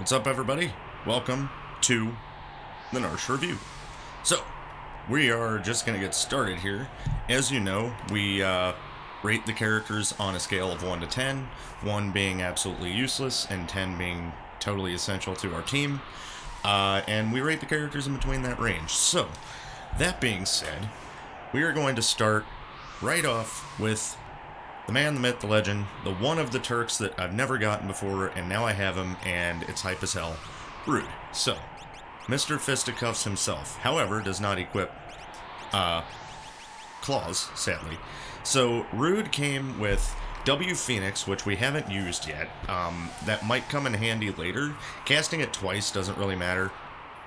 What's up, everybody? Welcome to the Narshe Review. So, we are just going to get started here. As you know, we rate the characters on a scale of 1 to 10, 1 being absolutely useless and 10 being totally essential to our team. And we rate the characters in between that range. So, that being said, we are going to start right off with the man, the myth, the legend, the one of the Turks that I've never gotten before, and now I have him, and it's hype as hell, Rude. So, Mr. Fisticuffs himself, however, does not equip claws, sadly. So, Rude came with W Phoenix, which we haven't used yet. That might come in handy later. Casting it twice doesn't really matter,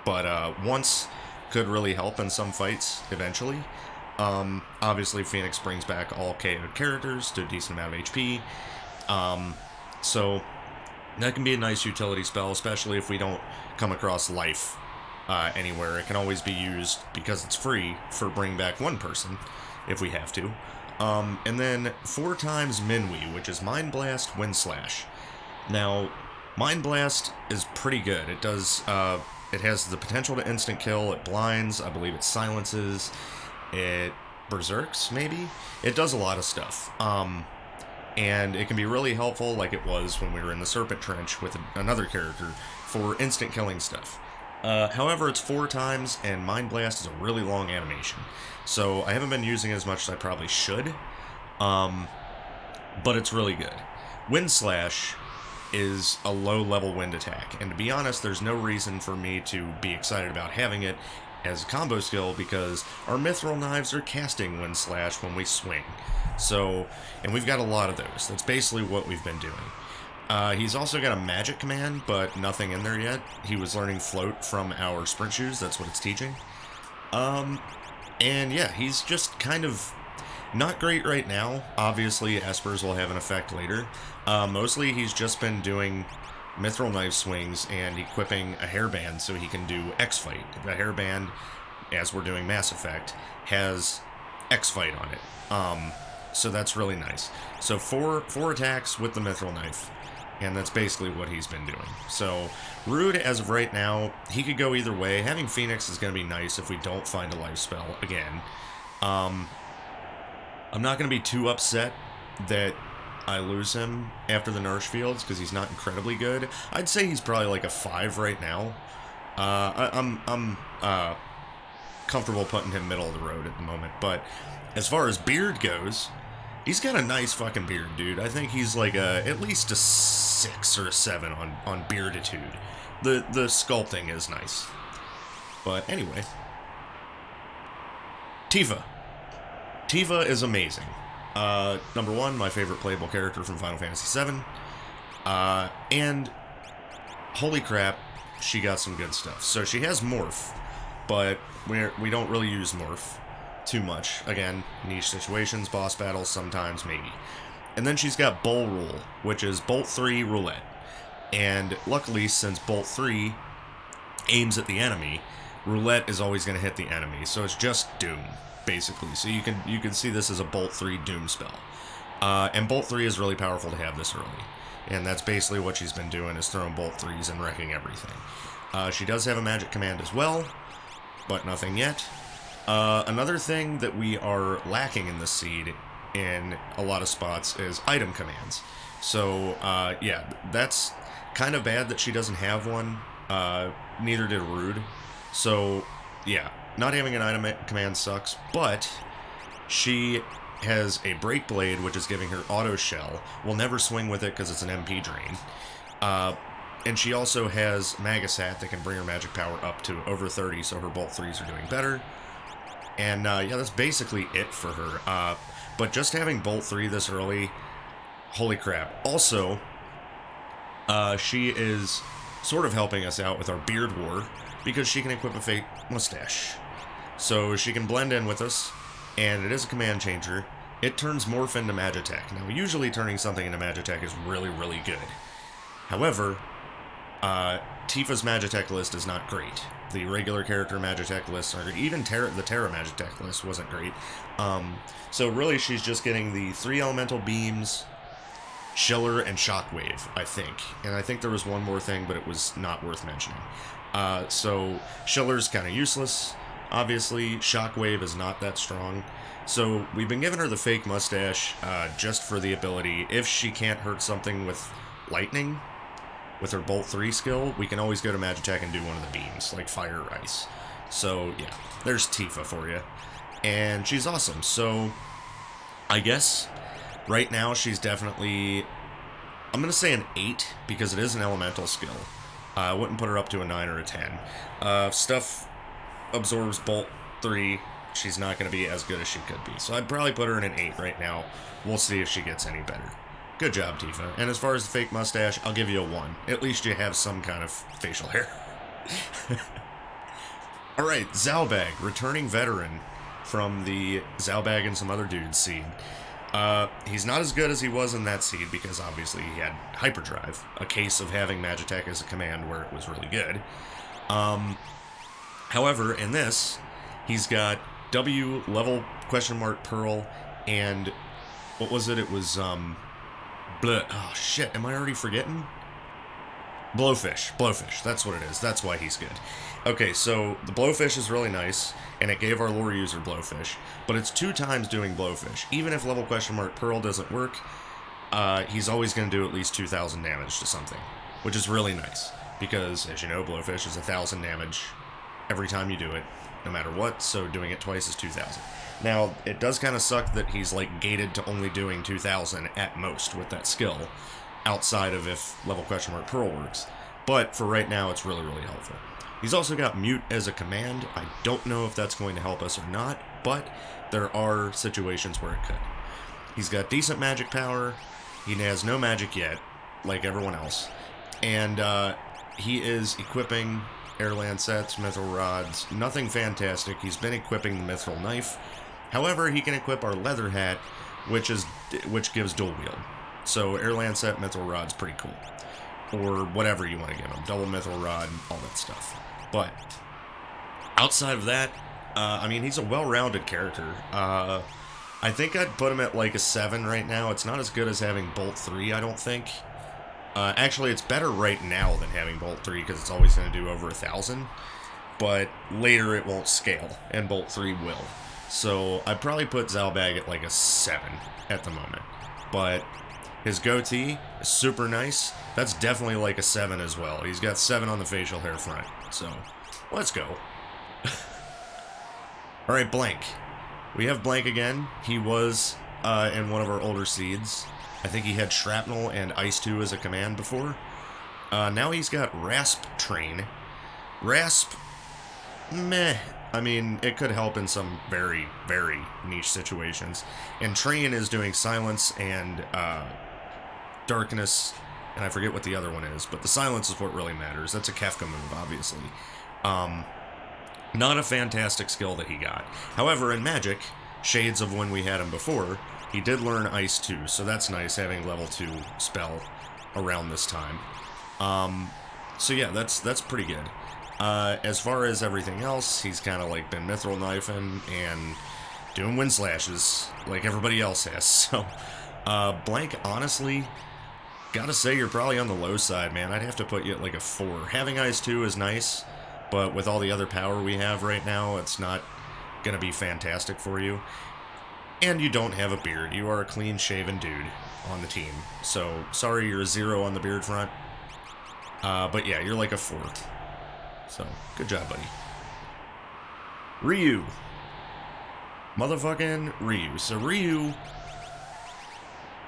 but once could really help in some fights eventually. Obviously Phoenix brings back all KO'd characters to a decent amount of HP, so that can be a nice utility spell, especially if we don't come across life anywhere. It can always be used, because it's free, for bring back one person, if we have to. And then 4 times Minwi, which is Mind Blast, Wind Slash. Now, Mind Blast is pretty good. It does, it has the potential to instant kill, it blinds, I believe it silences, it berserks, maybe? It does a lot of stuff. And it can be really helpful, like it was when we were in the Serpent Trench with another character, for instant killing stuff. However, it's 4 times, and Mind Blast is a really long animation. So I haven't been using it as much as I probably should, but it's really good. Wind Slash is a low-level wind attack, and to be honest, there's no reason for me to be excited about having it as a combo skill, because our mithril knives are casting Wind Slash when we swing. So, and we've got a lot of those. That's basically what we've been doing. He's also got a magic command, but nothing in there yet. He was learning float from our sprint shoes, that's what it's teaching. And yeah, he's just kind of not great right now. Obviously, Espers will have an effect later. Mostly he's just been doing mithril knife swings and equipping a hairband so he can do X-Fight. The hairband, as we're doing Mass Effect, has X-Fight on it. So that's really nice. So four attacks with the mithril knife, and that's basically what he's been doing. So Rude, as of right now, he could go either way. Having Phoenix is going to be nice if we don't find a life spell again. I'm not going to be too upset that I lose him after the Narshe fields, because he's not incredibly good. I'd say he's probably like a 5 right now. I'm comfortable putting him middle of the road at the moment, but as far as beard goes, he's got a nice fucking beard, dude. I think he's like at least a 6 or a 7 on bearditude. The sculpting is nice. But anyway, Tifa. Tifa is amazing. Number 1, my favorite playable character from Final Fantasy VII. And holy crap, she got some good stuff. So she has Morph, but we don't really use Morph too much. Again, niche situations, boss battles, sometimes, maybe. And then she's got Bull Rule, which is Bolt 3 Roulette. And luckily, since Bolt 3 aims at the enemy, Roulette is always going to hit the enemy, so it's just Doom, basically. So you can see this as a Bolt 3 Doom spell. And Bolt 3 is really powerful to have this early. And that's basically what she's been doing, is throwing Bolt 3s and wrecking everything. She does have a magic command as well, but nothing yet. Another thing that we are lacking in the seed in a lot of spots is item commands. So, yeah, that's kind of bad that she doesn't have one. Neither did Rude. So, yeah, not having an item command sucks, but she has a Break Blade, which is giving her Auto Shell. We'll never swing with it because it's an MP drain. And she also has Magasat that can bring her magic power up to over 30, so her Bolt 3s are doing better. And, yeah, that's basically it for her. But just having Bolt 3 this early, holy crap. Also, she is sort of helping us out with our Beard War, because she can equip a fake mustache. So she can blend in with us, and it is a command changer. It turns Morph into Magitech. Now, usually turning something into Magitech is really, really good. However, Tifa's Magitech list is not great. The regular character Magitech lists are even the Terra Magitech list wasn't great. So really she's just getting the 3 elemental beams, Schiller and Shockwave, I think. And I think there was one more thing, but it was not worth mentioning. So Schiller's kind of useless. Obviously, Shockwave is not that strong. So we've been giving her the fake mustache just for the ability. If she can't hurt something with lightning, with her Bolt 3 skill, we can always go to Magitech and do one of the beams, like Fire or Ice. So yeah, there's Tifa for you. And she's awesome. So I guess right now she's definitely, I'm going to say an 8 because it is an elemental skill. I wouldn't put her up to a 9 or a 10. Stuff absorbs Bolt 3. She's not going to be as good as she could be. So I'd probably put her in an 8 right now. We'll see if she gets any better. Good job, Tifa. And as far as the fake mustache, I'll give you a 1. At least you have some kind of facial hair. Alright, Zalbag, returning veteran from the Zalbag and some other dudes seed. He's not as good as he was in that seed because obviously he had Hyperdrive, a case of having Magitech as a command where it was really good. However, in this, he's got W, level, question mark, Pearl, and what was it? It was, oh shit, am I already forgetting? Blowfish, that's what it is. That's why he's good. Okay, so the Blowfish is really nice, and it gave our lore user Blowfish, but it's 2 times doing Blowfish. Even if level question mark Pearl doesn't work, he's always going to do at least 2,000 damage to something, which is really nice, because, as you know, Blowfish is 1,000 damage every time you do it, no matter what, so doing it twice is 2,000. Now, it does kind of suck that he's, like, gated to only doing 2,000 at most with that skill, outside of if level question mark Pearl works. But for right now, it's really, really helpful. He's also got Mute as a command. I don't know if that's going to help us or not, but there are situations where it could. He's got decent magic power. He has no magic yet, like everyone else. And he is equipping Air Lancets, Mithril Rods, nothing fantastic. He's been equipping the Mithril Knife. However, he can equip our Leather Hat, which gives dual wield. So Air Lancet, Mithril Rod's pretty cool. Or whatever you want to give him. Double Mithril Rod, all that stuff. But outside of that, I mean, he's a well-rounded character. I think I'd put him at like a 7 right now. It's not as good as having Bolt 3, I don't think. Actually, it's better right now than having Bolt 3 because it's always going to do over 1,000. But later it won't scale, and Bolt 3 will. So I'd probably put Zalbag at like a 7 at the moment. But his goatee is super nice. That's definitely like a 7 as well. He's got 7 on the facial hair front. So, let's go. Alright, Blank. We have Blank again. He was in one of our older seeds. I think he had Shrapnel and Ice 2 as a command before. Now he's got Rasp Train. Rasp, meh. I mean, it could help in some very, very niche situations. And Train is doing Silence and Darkness, and I forget what the other one is, but the Silence is what really matters. That's a Kefka move, obviously. Not a fantastic skill that he got. However, in Magic, shades of when we had him before, he did learn Ice 2, so that's nice, having level 2 spell around this time. So yeah, that's pretty good. As far as everything else, he's kind of like been Mithril Knifing and doing Wind Slashes like everybody else has. So, Blank, honestly, gotta say you're probably on the low side, man. I'd have to put you at like a 4. Having Ice 2 is nice, but with all the other power we have right now, it's not gonna be fantastic for you. And you don't have a beard. You are a clean-shaven dude on the team. So, sorry you're a 0 on the beard front. But yeah, you're like a 4. So, good job, buddy. Ryu. Motherfucking Ryu. So, Ryu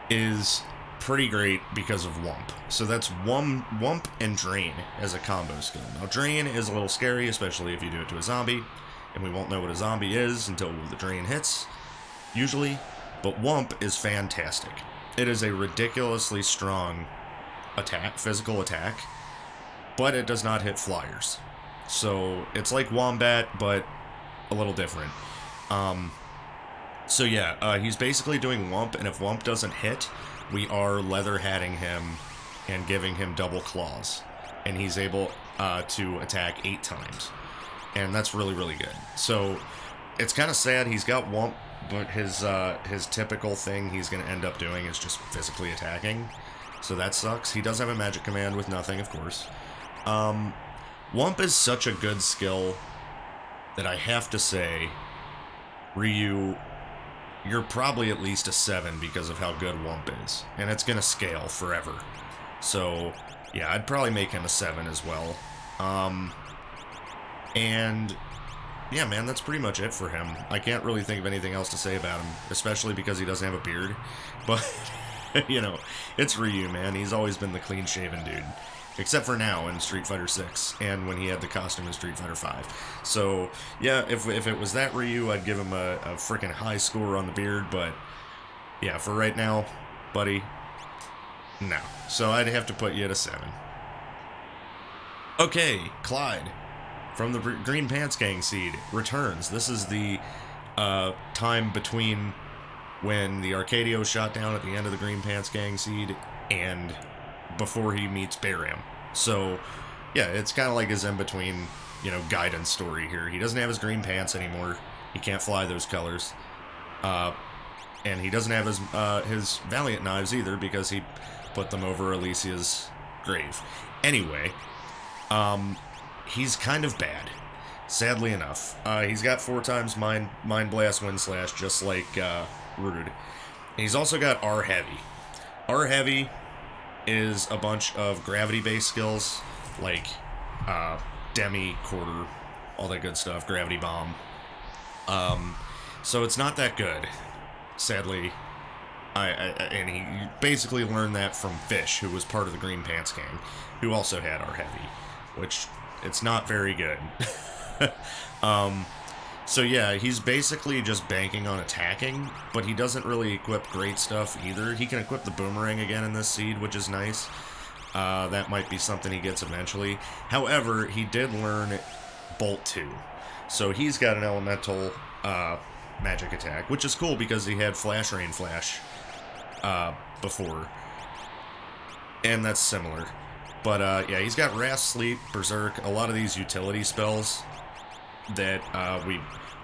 is pretty great because of Wump. So that's Wump and Drain as a combo skill. Now, Drain is a little scary, especially if you do it to a zombie, and we won't know what a zombie is until the Drain hits, usually, but Wump is fantastic. It is a ridiculously strong attack, physical attack, but it does not hit flyers. So it's like Wombat, but a little different. So yeah, he's basically doing Wump, and if Wump doesn't hit, we are leather hatting him and giving him double claws. And he's able to attack 8 times. And that's really, really good. So it's kind of sad he's got Wump, but his typical thing he's going to end up doing is just physically attacking. So that sucks. He does have a magic command with nothing, of course. Wump is such a good skill that I have to say, Ryu, you're probably at least a 7 because of how good Wump is. And it's going to scale forever. So, yeah, I'd probably make him a 7 as well. And, yeah, man, that's pretty much it for him. I can't really think of anything else to say about him, especially because he doesn't have a beard. But, you know, it's Ryu, man. He's always been the clean-shaven dude. Except for now in Street Fighter 6, and when he had the costume in Street Fighter 5. So, yeah, if it was that Ryu, I'd give him a freaking high score on the beard, but, yeah, for right now, buddy, no. So I'd have to put you at a 7. Okay, Clyde, from the Green Pants Gang seed, returns. This is the time between when the Arcadio shot down at the end of the Green Pants Gang seed, and before he meets Bayram. So, yeah, it's kind of like his in-between, you know, guidance story here. He doesn't have his green pants anymore. He can't fly those colors. And he doesn't have his Valiant knives either because he put them over Alicia's grave. Anyway, he's kind of bad, sadly enough. He's got 4 times Mind Blast, Wind Slash, just like Rude. And he's also got R Heavy. R Heavy is a bunch of gravity-based skills, like Demi, Quarter, all that good stuff, Gravity Bomb. So it's not that good, sadly. And he basically learned that from Fish, who was part of the Green Pants Gang, who also had R Heavy, which it's not very good. So yeah, he's basically just banking on attacking, but he doesn't really equip great stuff either. He can equip the Boomerang again in this seed, which is nice. That might be something he gets eventually. However, he did learn Bolt 2. So he's got an elemental magic attack, which is cool because he had Flash Rain Flash before. And that's similar. But yeah, he's got Wrath, Sleep, Berserk, a lot of these utility spells that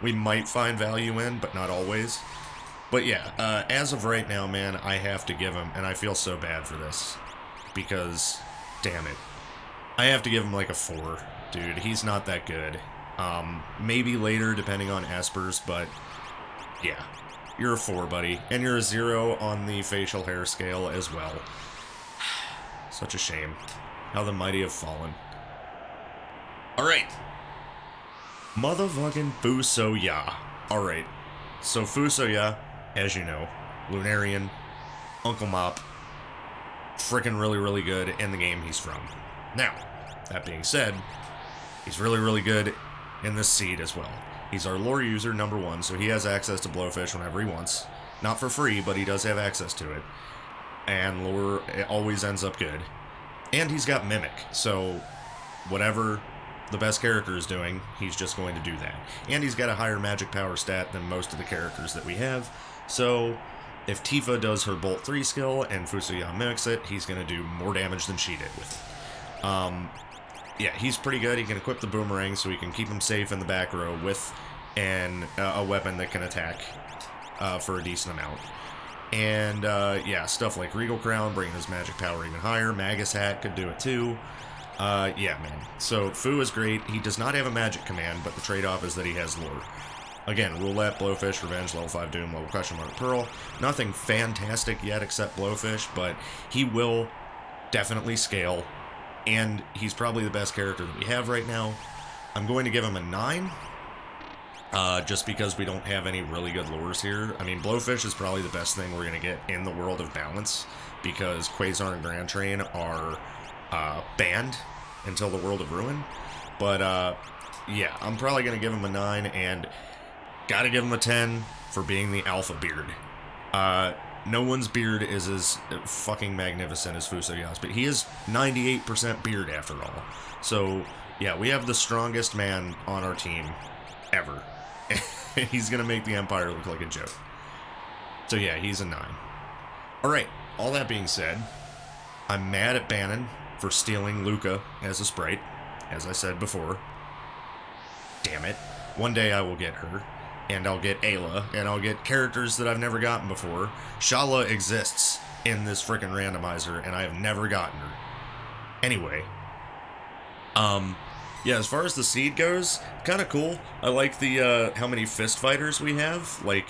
we might find value in, but not always. But yeah, as of right now, man, I have to give him, and I feel so bad for this, because, damn it, I have to give him like a 4, dude. He's not that good. Maybe later, depending on Espers, but yeah, you're a 4, buddy, and you're a 0 on the facial hair scale as well. Such a shame. How the mighty have fallen. Alright. Motherfucking Fusoya. Alright, so Fusoya, as you know, Lunarian, Uncle Mop, frickin' really good in the game he's from. Now, that being said, he's really good in this seed as well. He's our lore user, number 1, so he has access to Blowfish whenever he wants. Not for free, but he does have access to it. And lore, it always ends up good. And he's got Mimic, so whatever the best character is doing, he's just going to do that. And he's got a higher magic power stat than most of the characters that we have, so if Tifa does her Bolt 3 skill and Fusoya mimics it, he's going to do more damage than she did with it. Yeah, he's pretty good. He can equip the Boomerang so he can keep him safe in the back row with a weapon that can attack for a decent amount. And yeah, stuff like Regal Crown, bringing his magic power even higher. Magus Hat could do it too. Yeah, man. So, Fu is great. He does not have a magic command, but the trade-off is that he has lore. Again, Roulette, Blowfish, Revenge, Level 5 Doom, Level Question Mark Pearl. Nothing fantastic yet except Blowfish, but he will definitely scale, and he's probably the best character that we have right now. I'm going to give him a 9, just because we don't have any really good lures here. I mean, Blowfish is probably the best thing we're going to get in the World of Balance, because Quasar and Grand Train are banned until the World of Ruin. But yeah, I'm probably going to give him a 9, and gotta give him a 10 for being the alpha beard. No one's beard is as fucking magnificent as Fusoya's, but he is 98% beard after all. So yeah, we have the strongest man on our team ever. He's gonna make the Empire look like a joke. So yeah, he's a 9. Alright, all that being said, I'm mad at Bannon for stealing Luca as a sprite, as I said before. Damn it. One day I will get her. and I'll get Ayla, and I'll get characters that I've never gotten before. Shala exists in this frickin' randomizer, and I have never gotten her. Anyway, yeah, as far as the seed goes, kind of cool. I like the, how many fist fighters we have, like,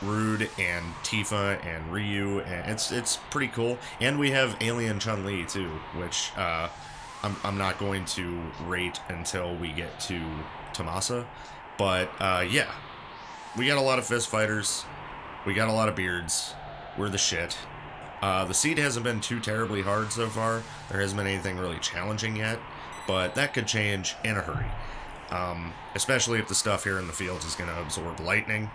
Rude and Tifa and Ryu, and it's pretty cool. And we have Alien Chun-Li, too, which, I'm not going to rate until we get to Tomasa. But, yeah, we got a lot of fist fighters, we got a lot of beards, we're the shit. The seed hasn't been too terribly hard so far, there hasn't been anything really challenging yet, but that could change in a hurry. Especially if the stuff here in the field is going to absorb lightning,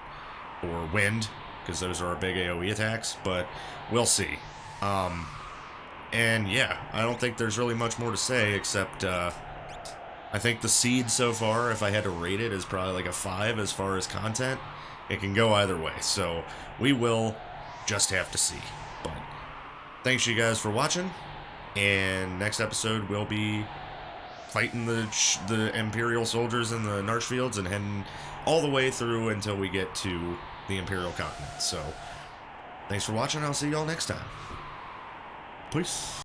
or wind, because those are our big AoE attacks, but we'll see. And yeah, I don't think there's really much more to say, except, I think the seed so far, if I had to rate it, is probably like a 5 as far as content. It can go either way, so we will just have to see. But thanks you guys for watching, and next episode we'll be fighting the Imperial soldiers in the Narshe fields and heading all the way through until we get to the Imperial continent. So thanks for watching, I'll see y'all next time. Peace.